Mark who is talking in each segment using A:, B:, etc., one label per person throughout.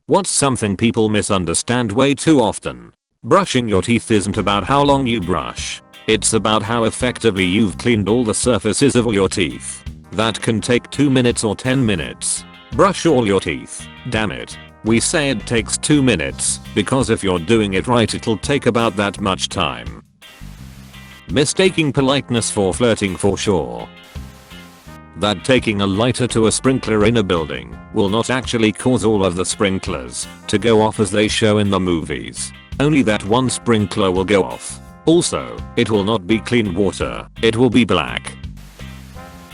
A: What's something people misunderstand way too often? Brushing your teeth isn't about how long you brush. It's about how effectively you've cleaned all the surfaces of all your teeth. That can take 2 minutes or 10 minutes. Brush all your teeth. Damn it. We say it takes 2 minutes because if you're doing it right it'll take about that much time. Mistaking politeness for flirting for sure. That taking a lighter to a sprinkler in a building will not actually cause all of the sprinklers to go off as they show in the movies. Only that one sprinkler will go off. Also, it will not be clean water, it will be black.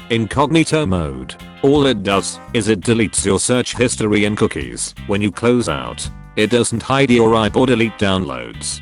A: Incognito mode. All it does is it deletes your search history and cookies when you close out. It doesn't hide your IP or delete downloads.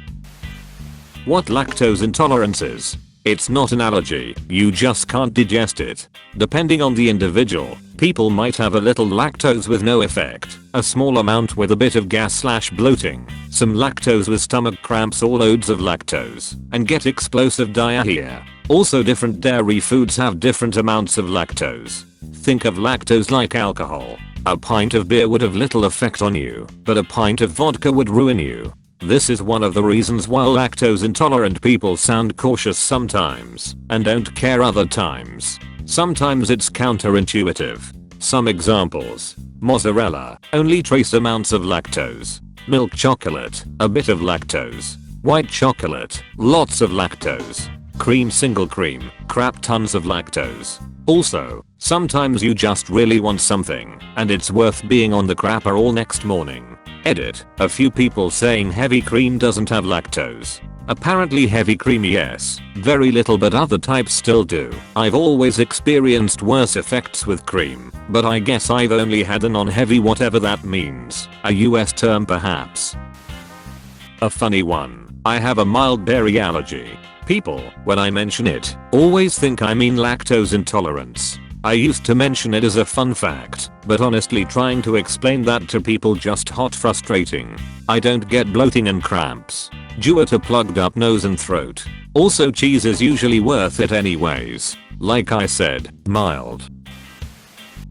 A: What lactose intolerance is? It's not an allergy, you just can't digest it. Depending on the individual, people might have a little lactose with no effect, a small amount with a bit of gas/bloating, some lactose with stomach cramps or loads of lactose, and get explosive diarrhea. Also different dairy foods have different amounts of lactose. Think of lactose like alcohol. A pint of beer would have little effect on you, but a pint of vodka would ruin you. This is one of the reasons why lactose intolerant people sound cautious sometimes and don't care other times. Sometimes it's counterintuitive. Some examples: mozzarella, only trace amounts of lactose. Milk chocolate, a bit of lactose. White chocolate, lots of lactose. Cream single cream, crap tons of lactose. Also, sometimes you just really want something and it's worth being on the crapper all next morning. Edit. A few people saying heavy cream doesn't have lactose. Apparently heavy cream yes, very little, but other types still do. I've always experienced worse effects with cream, but I guess I've only had a non-heavy whatever that means. A US term perhaps. A funny one. I have a mild dairy allergy. People, when I mention it, always think I mean lactose intolerance. I used to mention it as a fun fact, but honestly trying to explain that to people just hot frustrating. I don't get bloating and cramps due to plugged up nose and throat. Also cheese is usually worth it anyways. Like I said, mild.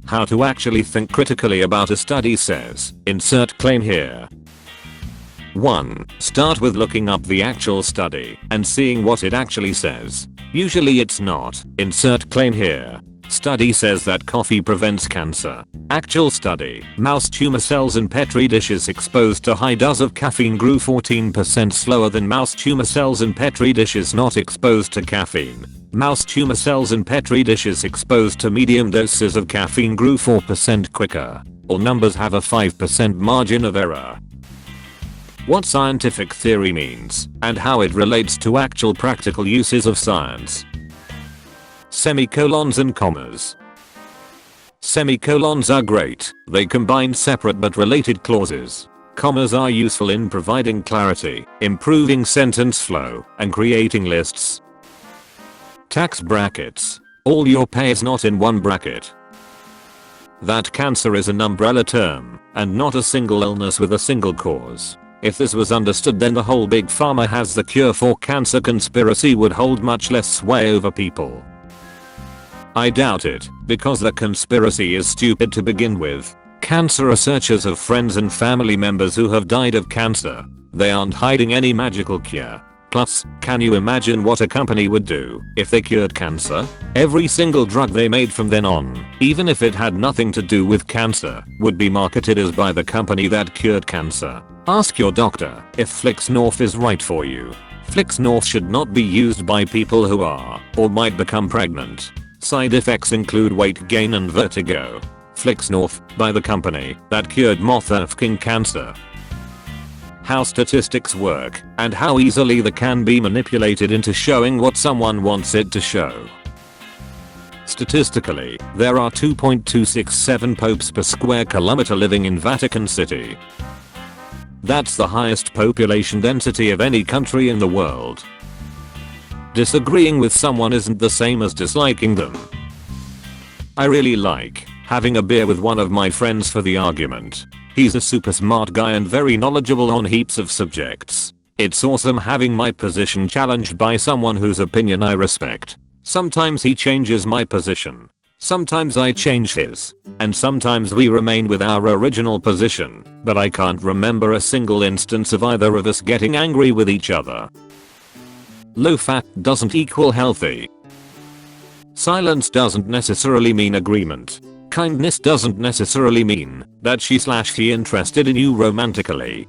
A: How to actually think critically about a study says, insert claim here. 1. Start with looking up the actual study and seeing what it actually says. Usually it's not. Insert claim here. Study says that coffee prevents cancer. Actual study: mouse tumor cells in petri dishes exposed to high dose of caffeine grew 14% slower than mouse tumor cells in petri dishes not exposed to caffeine. Mouse tumor cells in petri dishes exposed to medium doses of caffeine grew 4% quicker. All numbers have a 5% margin of error. What scientific theory means and how it relates to actual practical uses of science. Semicolons and commas. Semicolons are great. They combine separate but related clauses. Commas are useful in providing clarity, improving sentence flow, and creating lists. Tax brackets. All your pay is not in one bracket. That cancer is an umbrella term, and not a single illness with a single cause. If this was understood, then the whole big pharma has the cure for cancer conspiracy would hold much less sway over people. I doubt it, because the conspiracy is stupid to begin with. Cancer researchers have friends and family members who have died of cancer. They aren't hiding any magical cure. Plus, can you imagine what a company would do if they cured cancer? Every single drug they made from then on, even if it had nothing to do with cancer, would be marketed as by the company that cured cancer. Ask your doctor if Flixnorf is right for you. Flixnorf should not be used by people who are or might become pregnant. Side effects include weight gain and vertigo. Flixnorf, by the company that cured Moth-King cancer. How statistics work and how easily they can be manipulated into showing what someone wants it to show. Statistically, there are 2.267 popes per square kilometer living in Vatican City. That's the highest population density of any country in the world. Disagreeing with someone isn't the same as disliking them. I really like having a beer with one of my friends for the argument. He's a super smart guy and very knowledgeable on heaps of subjects. It's awesome having my position challenged by someone whose opinion I respect. Sometimes he changes my position. Sometimes I change his. And sometimes we remain with our original position, but I can't remember a single instance of either of us getting angry with each other. Low fat doesn't equal healthy. Silence doesn't necessarily mean agreement. Kindness doesn't necessarily mean that she/he interested in you romantically.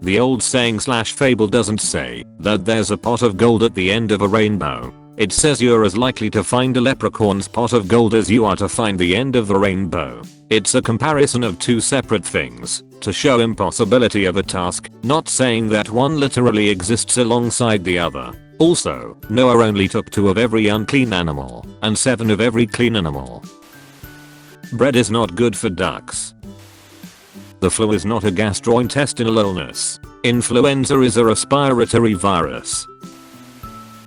A: The old saying/fable doesn't say that there's a pot of gold at the end of a rainbow. It says you're as likely to find a leprechaun's pot of gold as you are to find the end of the rainbow. It's a comparison of two separate things to show impossibility of a task, not saying that one literally exists alongside the other. Also, Noah only took 2 of every unclean animal and 7 of every clean animal. Bread is not good for ducks. The flu is not a gastrointestinal illness. Influenza is a respiratory virus.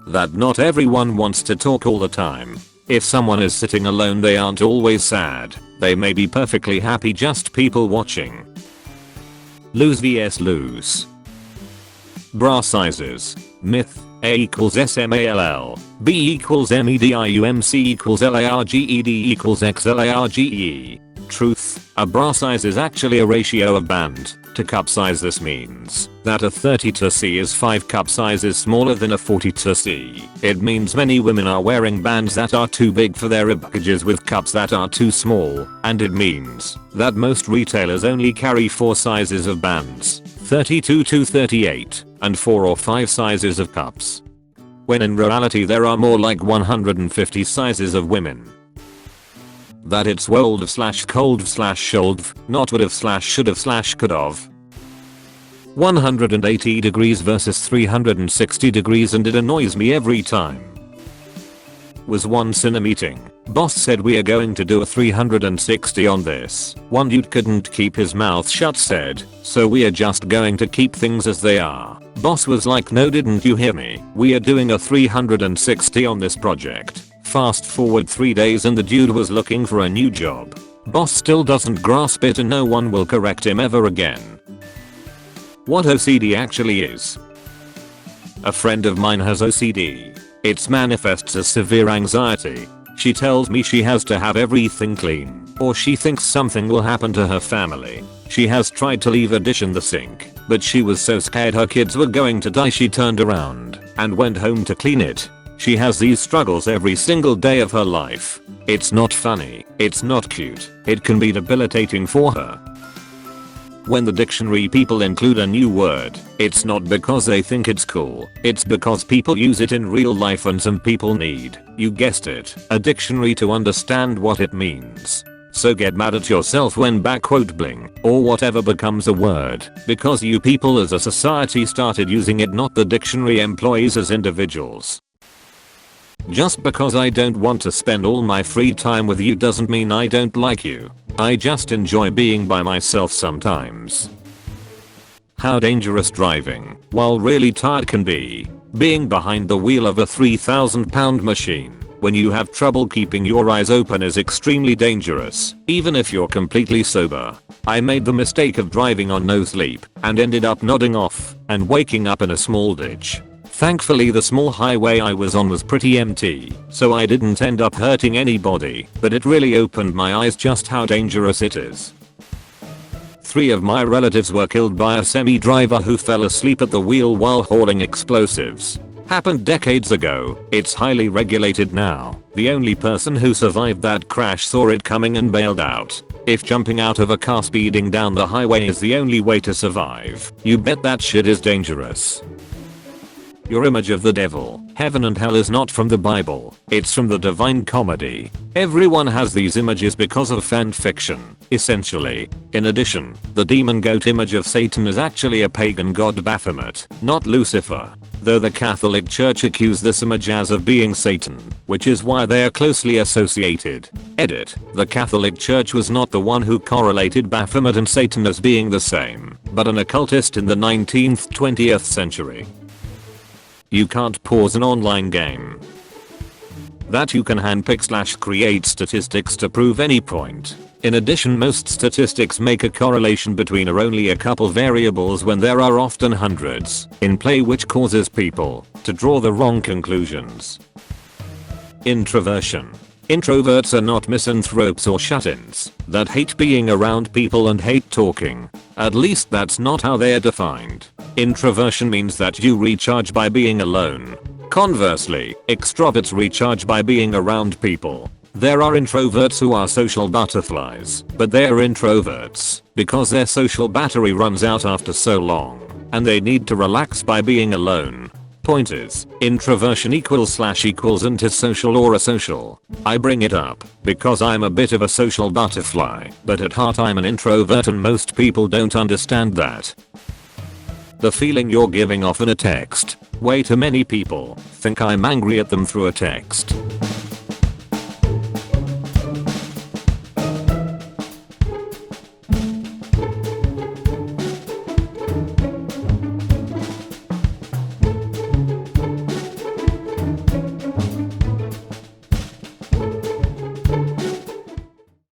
A: That not everyone wants to talk all the time. If someone is sitting alone, they aren't always sad. They may be perfectly happy, just people watching. Lose vs lose. Bra sizes. Myth. A equals SMALL. B equals MEDIUM. C equals LARGED equals XLARGE. Truth. A bra size is actually a ratio of band to cup size. This means that a 30 to C is 5 cup sizes smaller than a 40 to C. It means many women are wearing bands that are too big for their rib packages with cups that are too small, and it means that most retailers only carry 4 sizes of bands, 32 to 38, and 4 or 5 sizes of cups. When in reality there are more like 150 sizes of women. That it's wold/cold/should, not would've/should've/could've. 180 degrees versus 360 degrees, and it annoys me every time. Was once in a meeting. Boss said we are going to do a 360 on this. One dude couldn't keep his mouth shut, said, so we are just going to keep things as they are. Boss was like, no, didn't you hear me? We are doing a 360 on this project. Fast forward 3 days and the dude was looking for a new job. Boss still doesn't grasp it and no one will correct him ever again. What OCD actually is. A friend of mine has OCD. It manifests as severe anxiety. She tells me she has to have everything clean, or she thinks something will happen to her family. She has tried to leave a dish in the sink, but she was so scared her kids were going to die she turned around and went home to clean it. She has these struggles every single day of her life. It's not funny, it's not cute, it can be debilitating for her. When the dictionary people include a new word, it's not because they think it's cool, it's because people use it in real life and some people need, you guessed it, a dictionary to understand what it means. So get mad at yourself when bling or whatever becomes a word, because you people as a society started using it, not the dictionary employees as individuals. Just because I don't want to spend all my free time with you doesn't mean I don't like you. I just enjoy being by myself sometimes. How dangerous driving while really tired can be. Being behind the wheel of a 3,000-pound machine when you have trouble keeping your eyes open is extremely dangerous, even if you're completely sober. I made the mistake of driving on no sleep and ended up nodding off and waking up in a small ditch. Thankfully the small highway I was on was pretty empty, so I didn't end up hurting anybody, but it really opened my eyes just how dangerous it is. 3 of my relatives were killed by a semi-driver who fell asleep at the wheel while hauling explosives. Happened decades ago, it's highly regulated now. The only person who survived that crash saw it coming and bailed out. If jumping out of a car speeding down the highway is the only way to survive, you bet that shit is dangerous. Your image of the devil, heaven and hell is not from the Bible, it's from the Divine Comedy. Everyone has these images because of fan fiction, essentially. In addition, the demon goat image of Satan is actually a pagan god Baphomet, not Lucifer. Though the Catholic Church accused this image as of being Satan, which is why they are closely associated. Edit. The Catholic Church was not the one who correlated Baphomet and Satan as being the same, but an occultist in the 19th-20th century. You can't pause an online game. That you can handpick/create statistics to prove any point. In addition, most statistics make a correlation between only a couple variables when there are often hundreds in play, which causes people to draw the wrong conclusions. Introversion. Introverts are not misanthropes or shut-ins that hate being around people and hate talking. At least that's not how they're defined. Introversion means that you recharge by being alone. Conversely, extroverts recharge by being around people. There are introverts who are social butterflies, but they're introverts because their social battery runs out after so long, and they need to relax by being alone. Point is, introversion equals antisocial or asocial. I bring it up because I'm a bit of a social butterfly, but at heart I'm an introvert and most people don't understand that. The feeling you're giving off in a text. Way too many people think I'm angry at them through a text.